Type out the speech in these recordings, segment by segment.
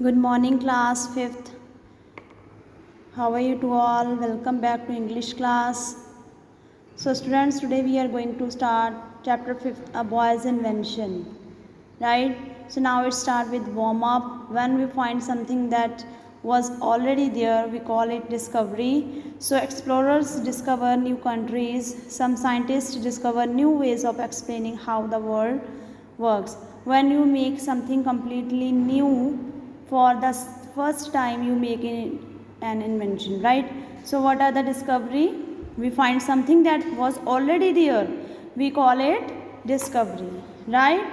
Good morning, class 5th. How are you to all? Welcome back to English class. So, students, today we are going to start chapter 5th, A Boy's Invention. Right? So, now it start with warm up. When we find something that was already there, we call it discovery. So, explorers discover new countries. Some scientists discover new ways of explaining how the world works. When you make something completely new, for the first time you make an invention, right? So what are the discovery? We find something that was already there, we call it discovery, right?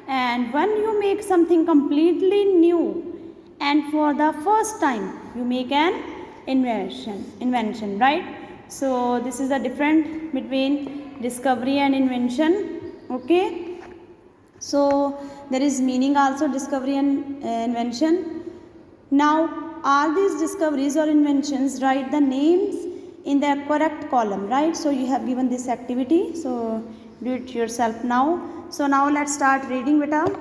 And when you make something completely new and for the first time you make an invention, right? So this is the difference between discovery and invention. Okay, so there is meaning also, discovery and invention. Now, all these discoveries or inventions, write the names in the correct column, right? So you have given this activity, so do it yourself now. So now let's start reading, beta.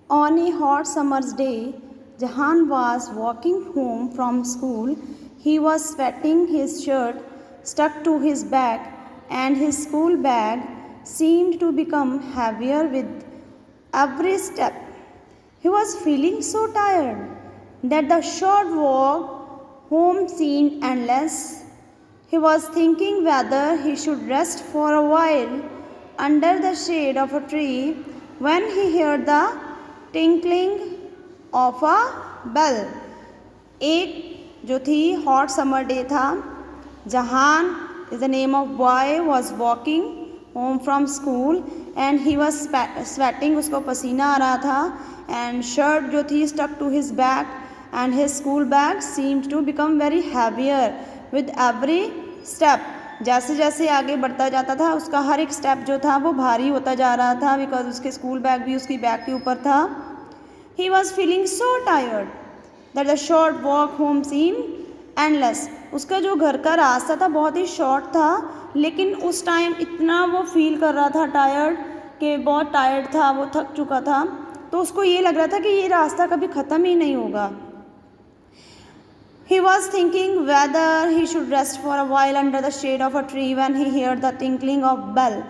On a hot summer's day, Jahan was walking home from school. He was sweating, his shirt stuck to his back, and his school bag seemed to become heavier with every step. He was feeling so tired that the short walk home seemed endless. He was thinking whether he should rest for a while under the shade of a tree when he heard the tinkling of a bell. एक जो थी hot summer day था, जहान is the name of boy, was walking home from school and he was sweating, उसको पसीना आ रहा था, and shirt जो थी stuck to his back and his school bag seemed to become very heavier with every step. जैसे जैसे आगे बढ़ता जाता था उसका हर एक स्टेप जो था वो भारी होता जा रहा था, बिकॉज उसके स्कूल बैग भी उसकी बैग के ऊपर था. He was feeling so tired that the short walk home seemed endless. उसका जो घर का रास्ता था बहुत ही शॉर्ट था, लेकिन उस टाइम इतना वो फील कर रहा था टायर्ड, कि बहुत टायर्ड था, वो थक चुका था, तो उसको ये लग रहा था कि ये रास्ता कभी ख़त्म ही नहीं होगा. He was thinking whether he should rest for a while under the shade of a tree when he heard the tinkling of bell.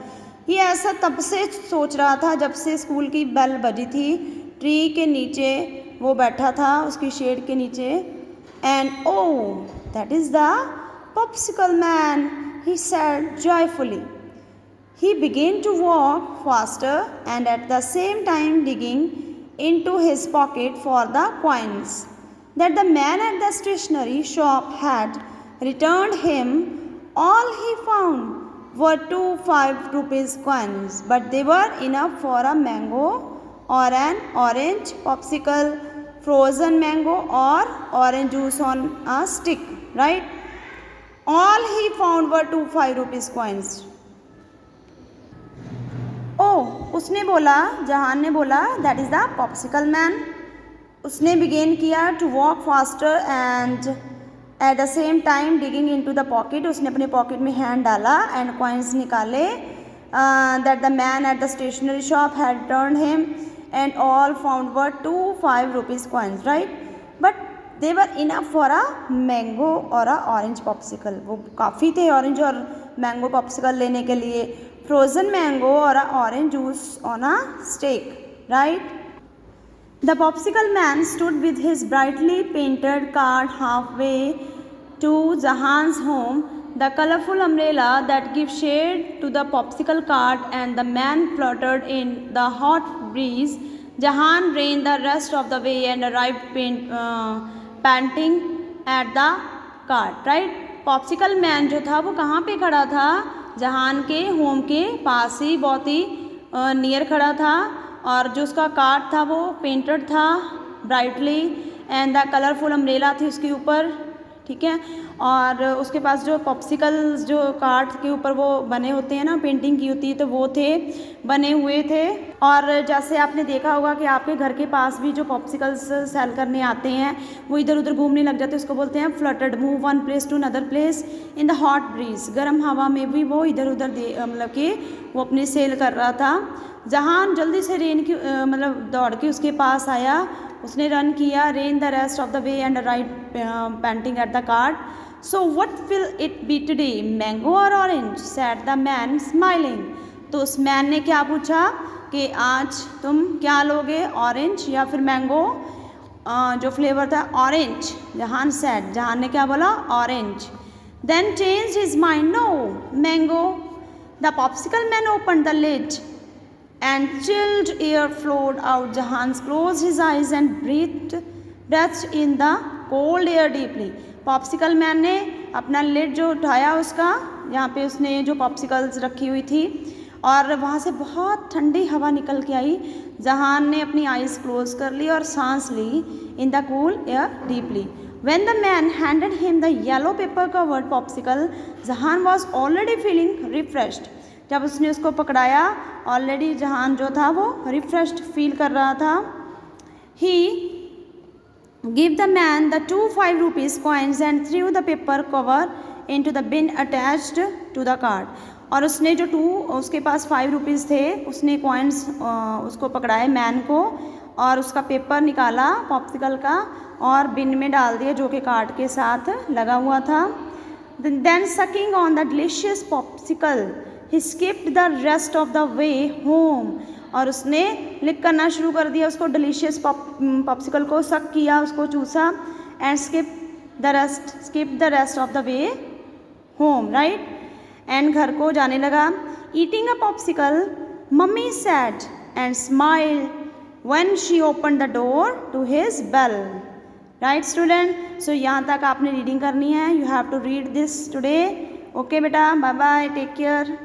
ये ऐसा तब से सोच रहा था जब से स्कूल की बेल बजी थी. ट्री के नीचे वो बैठा था, उसकी शेड के नीचे. And oh, that is the popsicle man, he said joyfully. He began to walk faster and at the same time digging into his pocket for the coins that the man at the stationery shop had returned him. All he found were 2 5-rupee coins, but they were enough for a mango or an orange popsicle, frozen mango or orange juice on a stick, right? All he found were 2 5-rupee coins. Oh, उसने बोला, जहान ने बोला, that is the popsicle man. उसने begin किया to walk faster and at the same time digging into the pocket. उसने अपने pocket में हैंड डाला and coins निकाले that the man at the stationery shop had returned him, and all found were 2 5-rupee coins, right? But they were enough for a mango or a orange popsicle. वो काफ़ी थे orange और mango popsicle लेने के लिए. Frozen mango or a orange juice on a stick, right? The popsicle man stood with his brightly painted cart halfway to Jahan's home. The colorful umbrella that gives shade to the popsicle cart and the man fluttered in the hot breeze. Jahan ran the rest of the way and arrived panting at the cart, right? Popsicle man जो था वो कहाँ पे खड़ा था? जहान के home के पास ही, बहुत ही नियर खड़ा था, और जो उसका कार्ट था वो पेंटेड था brightly and the colourful umbrella थी उसके ऊपर, ठीक है. और उसके पास जो पॉप्सिकल्स जो कार्ट के ऊपर वो बने होते हैं ना, पेंटिंग की होती है, तो वो थे, बने हुए थे. और जैसे आपने देखा होगा कि आपके घर के पास भी जो पॉप्सिकल्स सेल करने आते हैं वो इधर उधर घूमने लग जाते हैं, उसको बोलते हैं fluttered, move one place to another place in the hot breeze. गर्म हवा में भी वो इधर उधर मतलब कि वो अपनी सेल कर रहा था. जहान जल्दी से रेन की मतलब दौड़ के उसके पास आया, उसने रन किया, ran the rest of the way and right panting at the cart. So what will it be today, mango और orange, said the man smiling. तो उस मैन ने क्या पूछा कि आज तुम क्या लोगे, ऑरेंज या फिर मैंगो. जो फ्लेवर था ऑरेंज. जहान सेड, जहान ने क्या बोला, orange. Then change his mind, no mango. The popsicle man open the lid and chilled air flowed out. Jahan closed his eyes and breathed in the cold air deeply. Popsicle man ने अपना lid जो उठाया उसका, यहाँ पे उसने जो popsicles रखी हुई थी और वहाँ से बहुत ठंडी हवा निकल के आई. जहान ने अपनी आइज़ क्लोज कर ली और सांस ली in the cool air deeply. When the man handed him the yellow paper covered popsicle, Jahan was already feeling refreshed. जब उसने उसको पकड़ाया, ऑलरेडी जहान जो था वो रिफ्रेश्ड फील कर रहा था. He give the man the 2 5 rupees coins and threw the paper cover into the bin attached to the cart. और उसने जो उसके पास 5 rupees थे, उसने कॉइन्स उसको पकड़ाए मैन को और उसका पेपर निकाला पॉप्सिकल का और बिन में डाल दिया जो कि कार्ट के साथ लगा हुआ था. Then sucking on the delicious popsicle, he skipped the rest of the way home. और उसने लिक करना शुरू कर दिया उसको डिलीशियस पॉप्सिकल को, सक किया, उसको चूसा and skip the rest of the way home, right? And घर को जाने लगा. eating a popsicle, mummy said and smiled when she opened the door to his bell. right student? so यहाँ तक आपने रीडिंग करनी है. you have to read this today. okay बेटा, बाय बाय, टेक केयर.